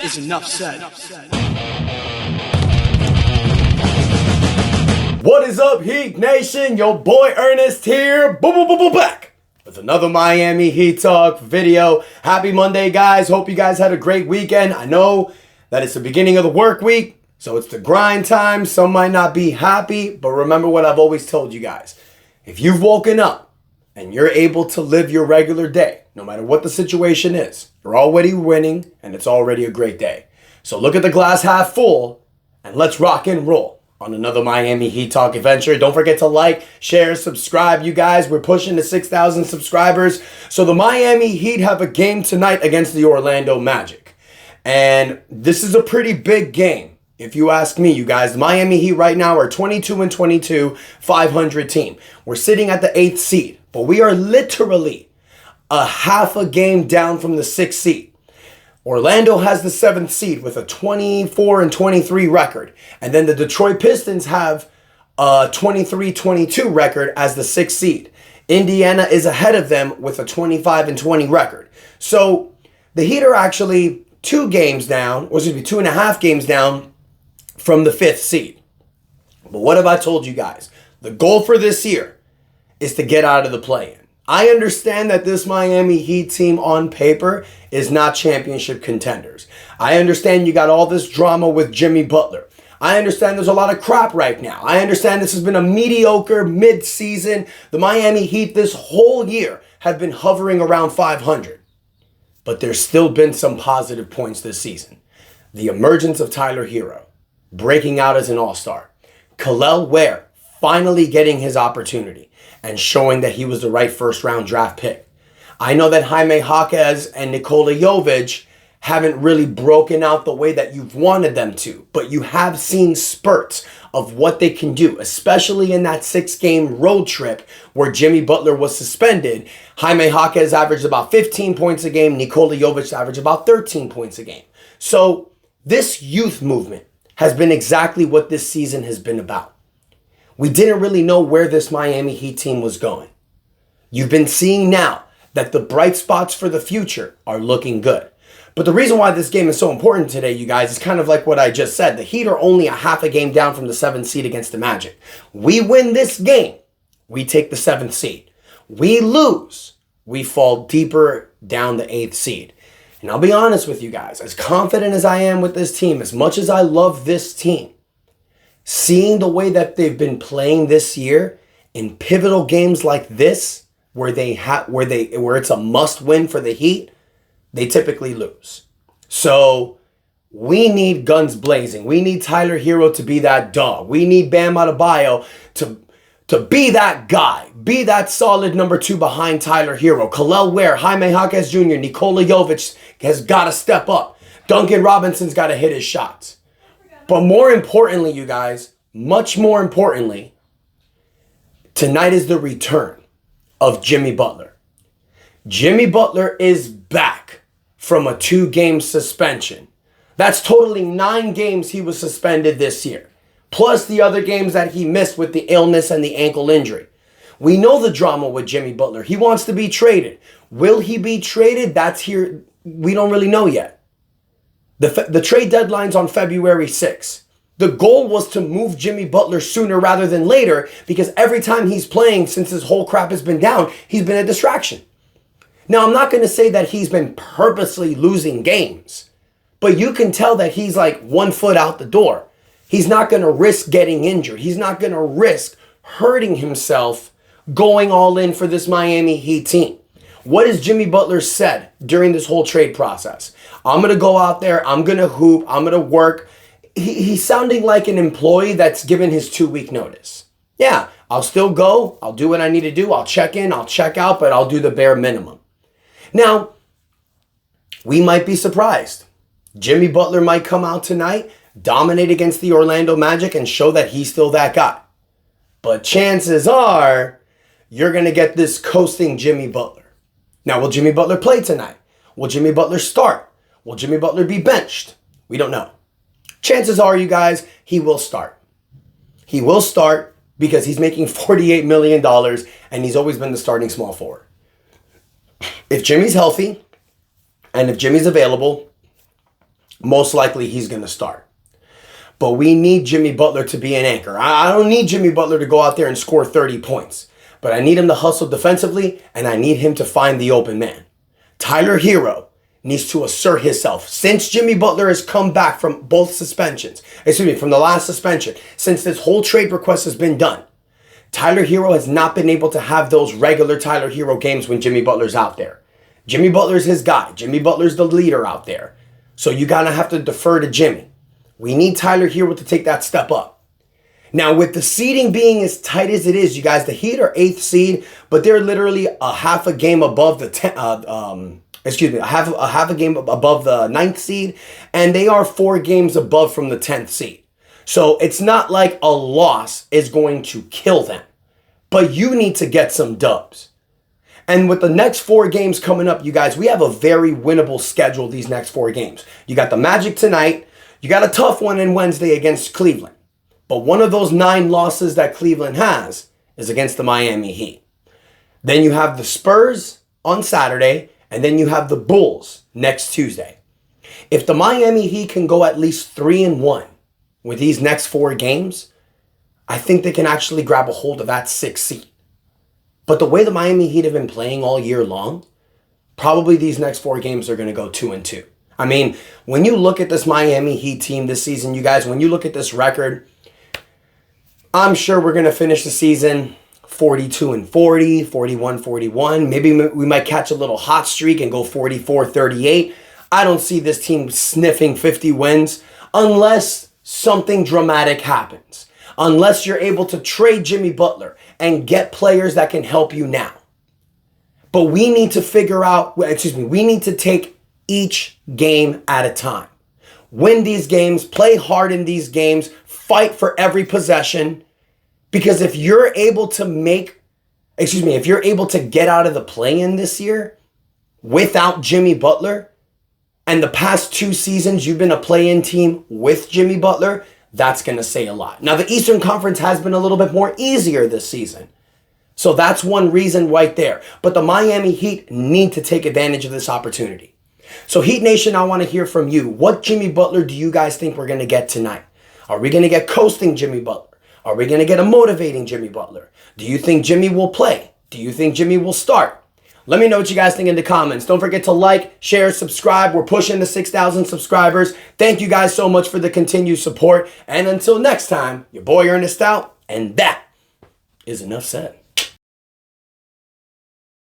is enough said. What is up, Heat Nation? Your boy Ernest here, back with another Miami Heat Talk video. Happy Monday, guys. Hope you guys had a great weekend. I know that it's the beginning of the work week, so it's the grind time. Some might not be happy, but remember what I've always told you guys. If you've woken up and you're able to live your regular day, no matter what the situation is, you're already winning and it's already a great day. So look at the glass half full and let's rock and roll on another Miami Heat Talk adventure. Don't forget to like, share, subscribe, you guys. We're pushing to 6,000 subscribers. So the Miami Heat have a game tonight against the Orlando Magic. And this is a pretty big game, if you ask me, you guys. The Miami Heat right now are 22-22, 500 team. We're sitting at the 8th seed, but we are literally a half a game down from the 6th seed. Orlando has the 7th seed with a 24-23 record. And then the Detroit Pistons have a 23-22 record as the 6th seed. Indiana is ahead of them with a 25-20 record. So the Heat are actually 2 games down, or excuse me, 2.5 games down from the 5th seed. But what have I told you guys? The goal for this year is to get out of the play-in. I understand that this Miami Heat team on paper is not championship contenders. I understand you got all this drama with Jimmy Butler. I understand there's a lot of crap right now. I understand this has been a mediocre mid-season. The Miami Heat this whole year have been hovering around 500. But there's still been some positive points this season. The emergence of Tyler Hero, breaking out as an all-star. Kel'el Ware finally getting his opportunity and showing that he was the right first-round draft pick. I know that Jaime Jaquez and Nikola Jovic haven't really broken out the way that you've wanted them to, but you have seen spurts of what they can do, especially in that 6-game road trip where Jimmy Butler was suspended. Jaime Jaquez averaged about 15 points a game. Nikola Jovic averaged about 13 points a game. So this youth movement has been exactly what this season has been about. We didn't really know where this Miami Heat team was going. You've been seeing now that the bright spots for the future are looking good. But the reason why this game is so important today, you guys, is kind of like what I just said. The Heat are only a half a game down from the 7th seed against the Magic. We win this game, we take the 7th seed. We lose, we fall deeper down the 8th seed. And I'll be honest with you guys, as confident as I am with this team, as much as I love this team, seeing the way that they've been playing this year in pivotal games like this, where it's a must-win for the Heat, they typically lose. So we need guns blazing. We need Tyler Hero to be that dog. We need Bam Adebayo to be that guy, be that solid number 2 behind Tyler Hero. Kel'el Ware, Jaime Jaquez Jr., Nikola Jovic has got to step up. Duncan Robinson's got to hit his shots. But more importantly, you guys, much more importantly, tonight is the return of Jimmy Butler. Jimmy Butler is back from a 2-game suspension. That's totally 9 games he was suspended this year, plus the other games that he missed with the illness and the ankle injury. We know the drama with Jimmy Butler. He wants to be traded. Will he be traded? That's here. We don't really know yet. The trade deadline's on February 6th. The goal was to move Jimmy Butler sooner rather than later because every time he's playing since this whole crap has been down, he's been a distraction. Now, I'm not going to say that he's been purposely losing games, but you can tell that he's like 1 foot out the door. He's not going to risk getting injured. He's not going to risk hurting himself going all in for this Miami Heat team. What has Jimmy Butler said during this whole trade process? I'm going to go out there. I'm going to hoop. I'm going to work. He's sounding like an employee that's given his 2-week notice. Yeah, I'll still go. I'll do what I need to do. I'll check in. I'll check out, but I'll do the bare minimum. Now, we might be surprised. Jimmy Butler might come out tonight, dominate against the Orlando Magic, and show that he's still that guy. But chances are you're going to get this coasting Jimmy Butler. Now, will Jimmy Butler play tonight? Will Jimmy Butler start? Will Jimmy Butler be benched? We don't know. Chances are, you guys, he will start. He will start because he's making $48 million and he's always been the starting small forward. If Jimmy's healthy and if Jimmy's available, most likely he's going to start. But we need Jimmy Butler to be an anchor. I don't need Jimmy Butler to go out there and score 30 points. But I need him to hustle defensively, and I need him to find the open man. Tyler Hero needs to assert himself. Since Jimmy Butler has come back from both suspensions, from the last suspension, since this whole trade request has been done, Tyler Hero has not been able to have those regular Tyler Hero games when Jimmy Butler's out there. Jimmy Butler's his guy. Jimmy Butler's the leader out there. So you gotta have to defer to Jimmy. We need Tyler Hero to take that step up. Now, with the seeding being as tight as it is, you guys, the Heat are 8th seed, but they're literally a half a game above the half a game above the 9th seed, and they are 4 games above from the 10th seed. So it's not like a loss is going to kill them, but you need to get some dubs. And with the next 4 games coming up, you guys, we have a very winnable schedule these next 4 games. You got the Magic tonight. You got a tough one in Wednesday against Cleveland. But one of those 9 losses that Cleveland has is against the Miami Heat. Then you have the Spurs on Saturday, and then you have the Bulls next Tuesday. If the Miami Heat can go at least 3-1 with these next 4 games, I think they can actually grab a hold of that 6th seed. But the way the Miami Heat have been playing all year long, probably these next 4 games are going to go 2-2. I mean, when you look at this Miami Heat team this season, you guys, when you look at this record, I'm sure we're going to finish the season 42-40, 41-41. Maybe we might catch a little hot streak and go 44-38. I don't see this team sniffing 50 wins unless something dramatic happens. Unless you're able to trade Jimmy Butler and get players that can help you now. But we need to we need to take each game at a time. Win these games, play hard in these games, fight for every possession. Because if you're able to if you're able to get out of the play-in this year without Jimmy Butler, and the past 2 seasons you've been a play-in team with Jimmy Butler, that's going to say a lot. Now, the Eastern Conference has been a little bit more easier this season. So that's one reason right there. But the Miami Heat need to take advantage of this opportunity. So Heat Nation, I want to hear from you. What Jimmy Butler do you guys think we're going to get tonight? Are we going to get coasting Jimmy Butler? Are we going to get a motivating Jimmy Butler? Do you think Jimmy will play? Do you think Jimmy will start? Let me know what you guys think in the comments. Don't forget to like, share, subscribe. We're pushing the 6,000 subscribers. Thank you guys so much for the continued support. And until next time, your boy Ernest out. And that is enough said.